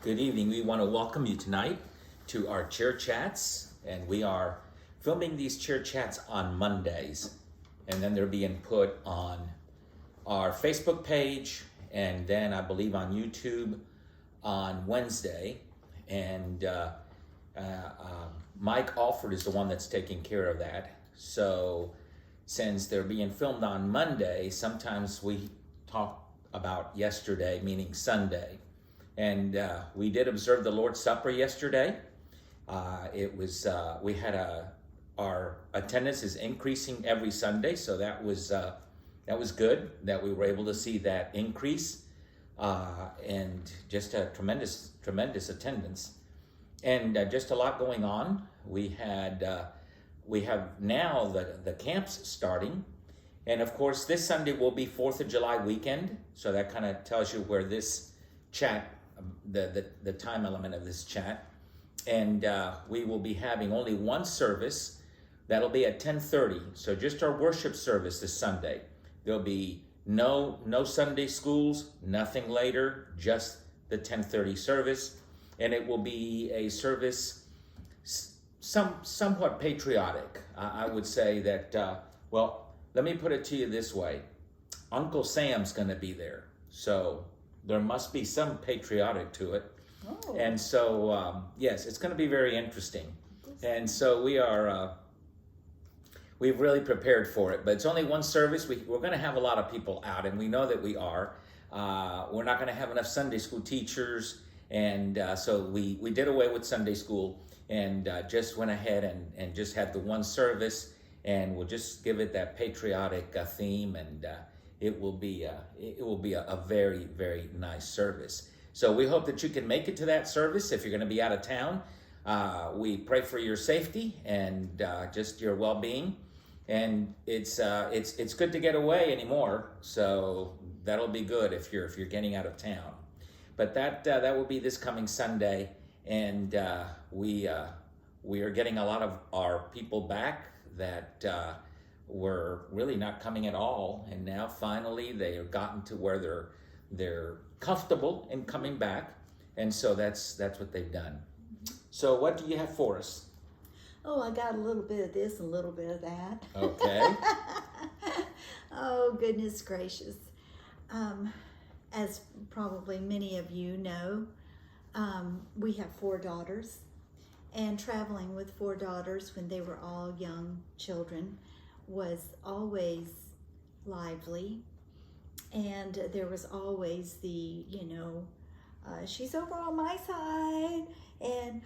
Good evening. We want to welcome you tonight to our chair chats, and we are filming these chair chats on Mondays, and then they're being put on our Facebook page, and then I believe on YouTube on Wednesday. And Mike Alford is the one that's taking care of that. So since they're being filmed on Monday, sometimes we talk about yesterday, meaning Sunday. And we did observe the Lord's Supper yesterday. We had our attendance is increasing every Sunday, so that was good that we were able to see that increase, and just a tremendous attendance, and just a lot going on. We have now the camps starting, and of course this Sunday will be 4th of July weekend, so that kind of tells you where this chat, the time element of this chat, and we will be having only one service. That'll be at 10:30. So just our worship service this Sunday. There'll be no Sunday schools, nothing later, just the 10:30 service, and it will be a service somewhat patriotic. I would say that. Well, let me put it to you this way: Uncle Sam's going to be there, so there must be some patriotic to it. Oh. And so, yes, it's going to be very interesting. And so we've really prepared for it. But it's only one service. We're going to have a lot of people out, and we know that we are. We're not going to have enough Sunday school teachers. And so we did away with Sunday school and just went ahead and just had the one service. And we'll just give it that patriotic theme, and it will be a very, very nice service. So we hope that you can make it to that service if you're going to be out of town. We pray for your safety and just your well-being. And it's good to get away anymore. So that'll be good if you're getting out of town. But that will be this coming Sunday, and we are getting a lot of our people back that were really not coming at all, and now finally they have gotten to where they're comfortable in coming back, and so that's what they've done. So what do you have for us? Oh, I got a little bit of this and a little bit of that. Okay. Oh, goodness gracious. As probably many of you know, we have 4 daughters, and traveling with 4 daughters when they were all young children was always lively, and there was always the, she's over on my side, and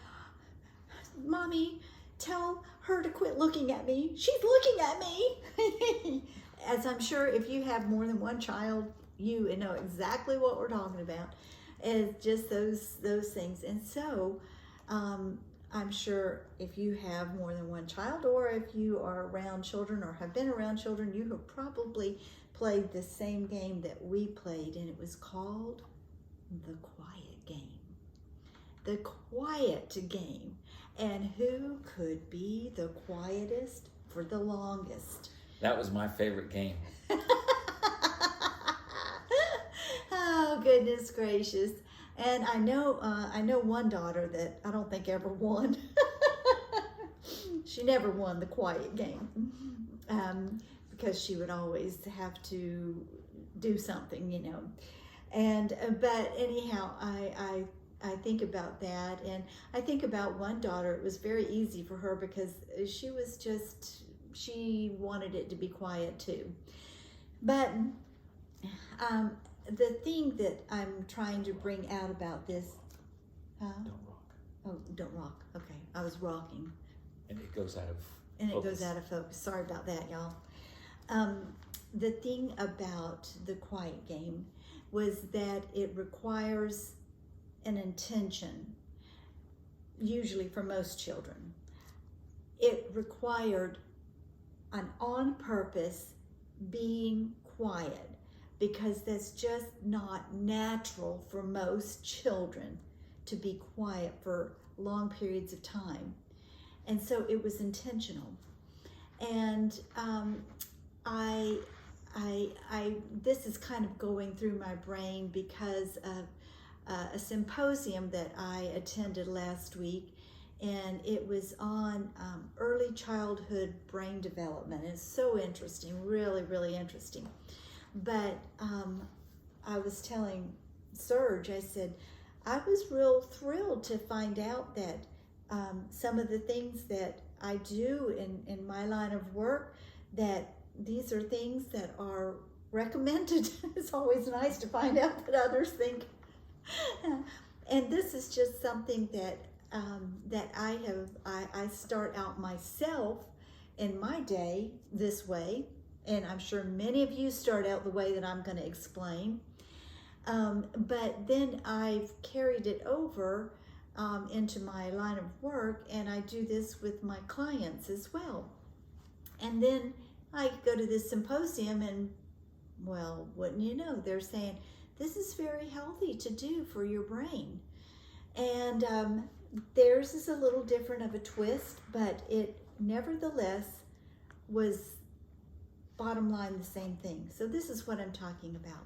Mommy, tell her to quit looking at me. She's looking at me. As I'm sure if you have more than one child, you know exactly what we're talking about. It's just those things. And so I'm sure if you have more than one child, or if you are around children or have been around children, you have probably played the same game that we played, and it was called the quiet game. The quiet game. And who could be the quietest for the longest? That was my favorite game. Oh, goodness gracious. And I know one daughter that I don't think ever won. She never won the quiet game, because she would always have to do something, And but anyhow, I think about that, and I think about one daughter. It was very easy for her because she wanted it to be quiet too. But the thing that I'm trying to bring out about this, Don't rock. Oh, don't rock. Okay, I was rocking. And it goes out of And focus. it goes out of focus. Sorry about that, y'all. The thing about the quiet game was that it requires an intention, usually for most children. It required an on-purpose being quiet, because that's just not natural for most children to be quiet for long periods of time. And so it was intentional. And this is kind of going through my brain because of a symposium that I attended last week, and it was on early childhood brain development. It's so interesting, really, really interesting. But I was telling Serge, I said, I was real thrilled to find out that some of the things that I do in my line of work, that these are things that are recommended. It's always nice to find out that others think. And this is just something that that I start out myself in my day this way, and I'm sure many of you start out the way that I'm going to explain. But then I've carried it over into my line of work, and I do this with my clients as well. And then I go to this symposium, and well, wouldn't you know, they're saying this is very healthy to do for your brain. And theirs is a little different of a twist, but it nevertheless was bottom line the same thing. So this is what I'm talking about.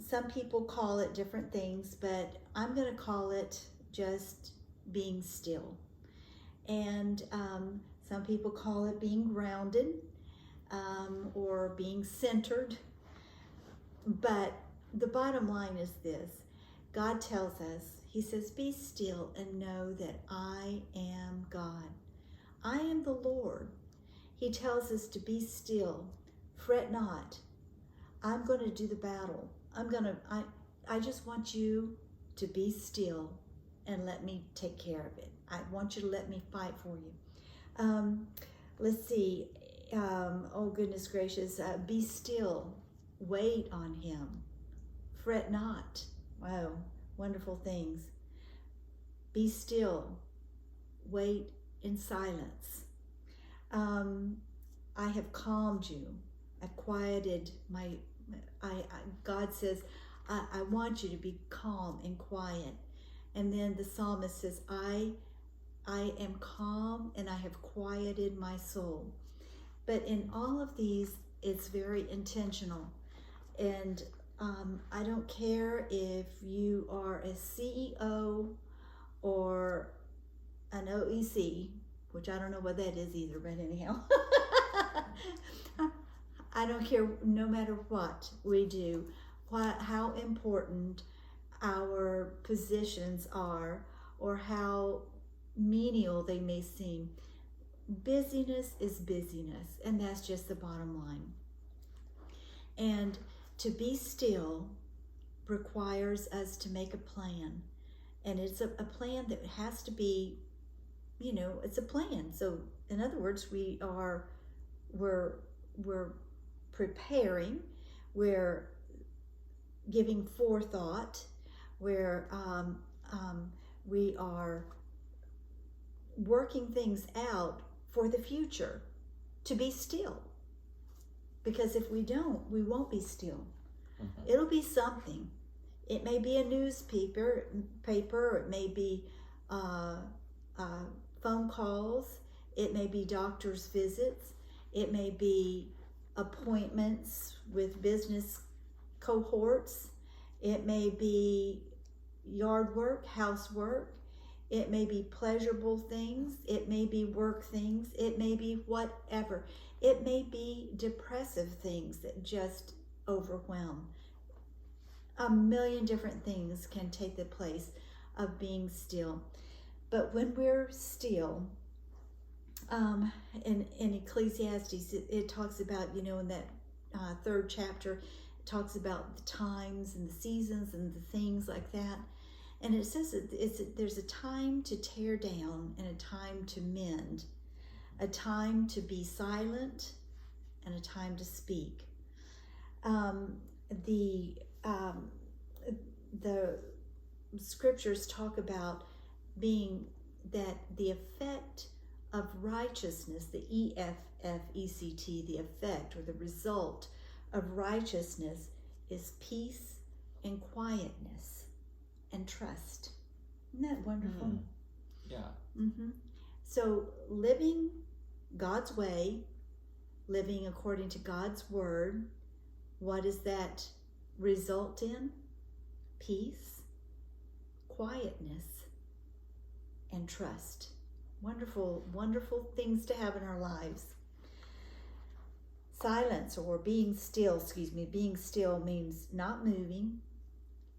Some people call it different things, but I'm going to call it just being still. And some people call it being grounded or being centered. But the bottom line is this. God tells us, he says, be still and know that I am God. I am the Lord. He tells us to be still, fret not. I'm going to do the battle. I just want you to be still and let me take care of it. I want you to let me fight for you. Let's see. Oh, goodness gracious. Be still. Wait on him. Fret not. Wow, wonderful things. Be still. Wait in silence. I have calmed you. I've quieted my... God says, I want you to be calm and quiet. And then the psalmist says, I am calm and I have quieted my soul. But in all of these, it's very intentional. And I don't care if you are a CEO or an OEC, which I don't know what that is either, but anyhow. I don't care, no matter what we do, how important our positions are or how menial they may seem. Busyness is busyness, and that's just the bottom line. And to be still requires us to make a plan. And it's a plan that has to be, it's a plan. So in other words, we're preparing, we're giving forethought, where we are working things out for the future, to be still. Because if we don't, we won't be still. Mm-hmm. It'll be something. It may be a newspaper, it may be phone calls, it may be doctor's visits, it may be appointments with business cohorts, it may be yard work, housework, it may be pleasurable things, it may be work things, it may be whatever. It may be depressive things that just overwhelm. A million different things can take the place of being still. But when we're still, in Ecclesiastes, it talks about, in that third chapter, it talks about the times and the seasons and the things like that. And it says there's a time to tear down and a time to mend, a time to be silent and a time to speak. The scriptures talk about being that the effect of righteousness, the EFFECT, the effect or the result of righteousness is peace and quietness and trust. Isn't that wonderful? Yeah. Mm-hmm. So living God's way, living according to God's word, what does that result in? peace, quietness, and trust. Wonderful, wonderful things to have in our lives. Silence, or being still means not moving,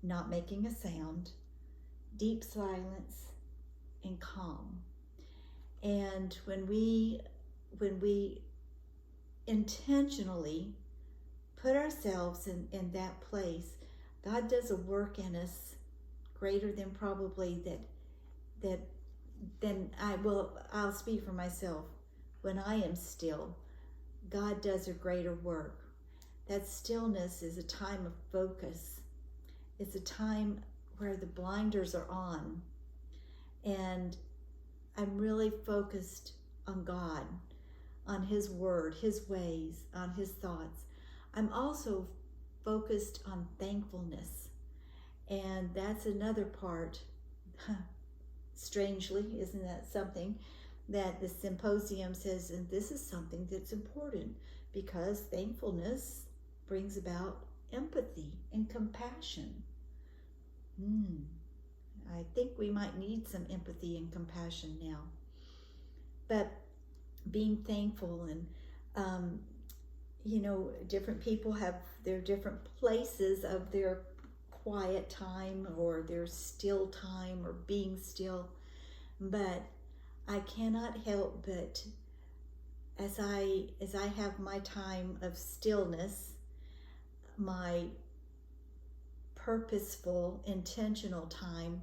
not making a sound, deep silence, and calm. And when we intentionally put ourselves in that place, God does a work in us greater than probably I'll speak for myself. When I am still, God does a greater work. That stillness is a time of focus. It's a time where the blinders are on, and I'm really focused on God, on His Word, His ways, on His thoughts. I'm also focused on thankfulness, and that's another part. Strangely, isn't that something that the symposium says, and this is something that's important, because thankfulness brings about empathy and compassion. I think we might need some empathy and compassion now. But being thankful, and different people have their different places of their quiet time or their still time or being still. But I cannot help but, as I have my time of stillness, my purposeful, intentional time,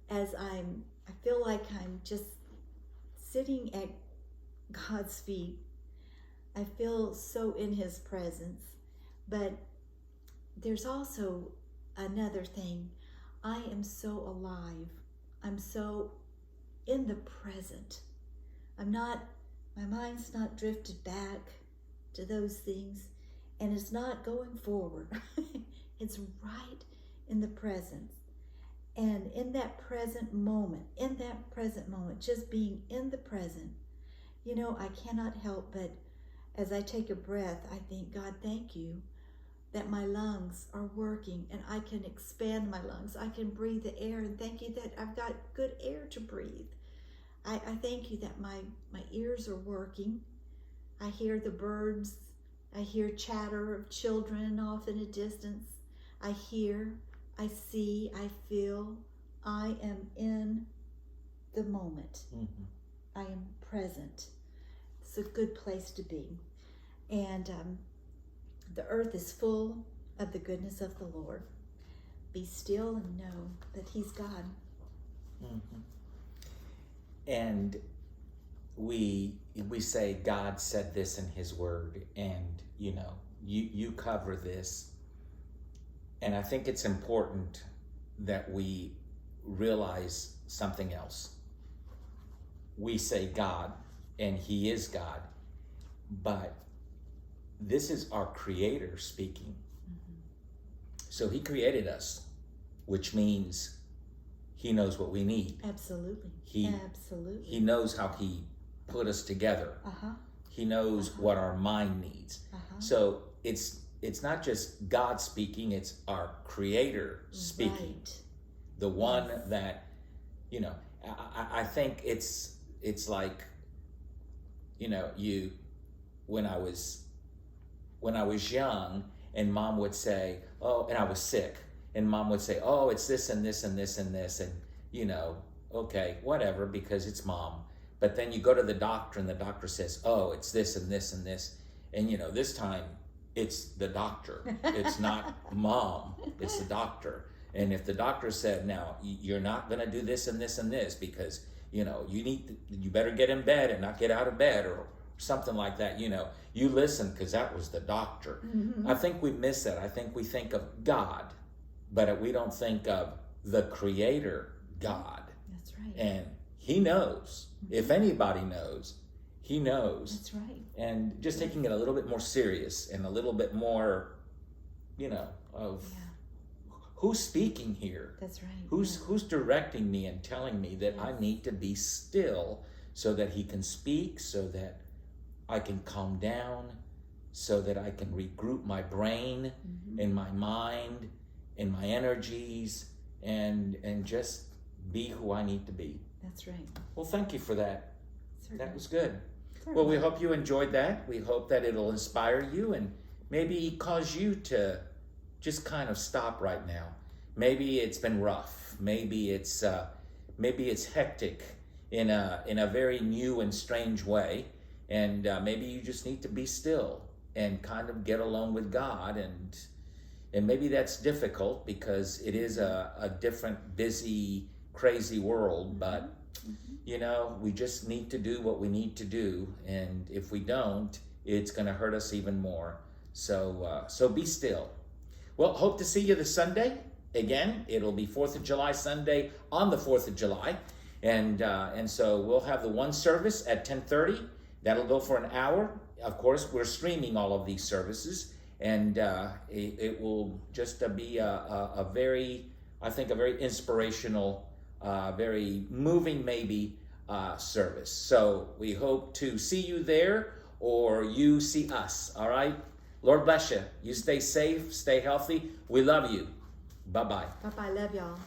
as I feel like I'm just sitting at God's feet. I feel so in His presence. But there's also another thing. I am so alive. I'm so in the present. My mind's not drifted back to those things, and it's not going forward. It's right in the present. And in that present moment, just being in the present, I cannot help but, as I take a breath, I think, God, thank you that my lungs are working and I can expand my lungs. I can breathe the air, and thank you that I've got good air to breathe. I thank you that my ears are working. I hear the birds. I hear chatter of children off in a distance. I hear, I see, I feel. I am in the moment. Mm-hmm. I am present. It's a good place to be. And the earth is full of the goodness of the Lord. Be still and know that He's God. Mm-hmm. And we say God said this in His Word, and you cover this. And I think it's important that we realize something else. We say God, and He is God, but this is our Creator speaking. Mm-hmm. So He us, which means He knows what we need. Absolutely. Absolutely. He knows how He put us together. Uh-huh. He knows what our mind needs. Uh-huh. So it's not just God speaking, it's our Creator speaking. Right. The one that, I think it's like, when I was young, and Mom would say, oh, and I was sick, and Mom would say, oh, it's this and this and this and this, and okay, whatever, because it's Mom. But then you go to the doctor, and the doctor says, oh, it's this and this and this, and this time it's the doctor. It's not Mom, it's the doctor. And if the doctor said, now you're not going to do this and this and this because you better get in bed and not get out of bed, or something like that, you listen because that was the doctor. Mm-hmm. I think we miss that. I think we think of God, but we don't think of the Creator God. That's right. And He knows. Mm-hmm. If anybody knows, He knows. That's right. And just taking it a little bit more serious and a little bit more, of who's speaking here. That's right. Who's directing me and telling me that I need to be still so that He can speak, so that I can calm down, so that I can regroup my brain and my mind, in my energies, and just be who I need to be. That's right. Well, thank you for that. Certainly. That was good. Certainly. Well, we hope you enjoyed that. We hope that it'll inspire you and maybe cause you to just kind of stop right now. Maybe it's been rough. Maybe it's hectic in a very new and strange way, and maybe you just need to be still and kind of get alone with God, and maybe that's difficult because it is a different, busy, crazy world, but you know, we just need to do what we need to do, and if we don't, it's going to hurt us even more. So be still. Well, hope to see you this Sunday. Again, it'll be 4th of July Sunday on the 4th of July. And so we'll have the one service at 10:30. That'll go for an hour. Of course, we're streaming all of these services. And it will just be a very, I think, a very inspirational, very moving maybe service. So we hope to see you there or you see us. All right? Lord bless you. You stay safe, stay healthy. We love you. Bye-bye. Bye-bye. Love y'all.